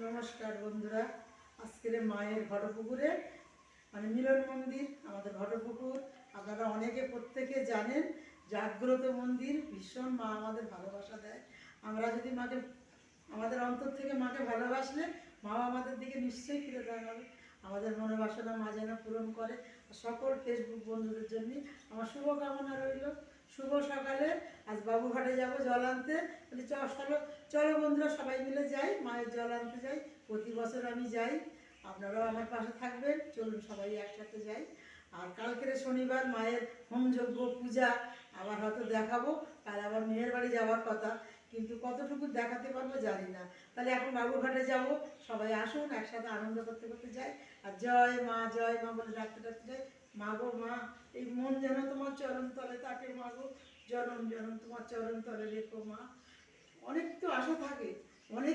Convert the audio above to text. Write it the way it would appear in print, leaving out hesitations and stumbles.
নমস্কার বন্ধুরা, আজকের মায়ের ঘটপুকুরে মানে মিলন মন্দির আমাদের ঘটপুকুর। আপনারা অনেকে প্রত্যেকে জানেন, জাগ্রত মন্দির। ভীষণ মা আমাদের ভালোবাসা দেয়। আমরা যদি মাকে আমাদের অন্তর থেকে মাকে ভালোবাসলে মা আমাদের দিকে নিশ্চয়ই ফিরে তাকাবে। আমাদের মনোবাসনা মা যেন পূরণ করে। সকল ফেসবুক বন্ধুদের জন্য আমার শুভকামনা রইল। শুভ সকালে আজ বাবুঘাটে যাব জল আনতে। চলো চলো বন্ধুরা, সবাই মিলে যাই, মায়ের জল আনতে যাই। প্রতি বছর আমি যাই, আপনারাও আমার পাশে থাকবেন। চলুন সবাই একসাথে যাই। আর কালকের শনিবার মায়ের হোমযজ্ঞ পূজা আবার হয়তো দেখাবো। কাল আবার মেয়ের বাড়ি যাওয়ার কথা, কিন্তু কতটুকু দেখাতে পারবো জানি না। তাহলে এখন বাবুঘাটে যাব, সবাই আসুন, একসাথে আনন্দ করতে করতে যাই। আর জয় মা বলে ডাকতে ডাকতে যাই। মা গো মা, এই মন যেন তোমার চরণ তলে থাকে। মা গো, জনম জনম তোমার চরণ তলে রেখো মা। অনেক তো আশা থাকে, অনেক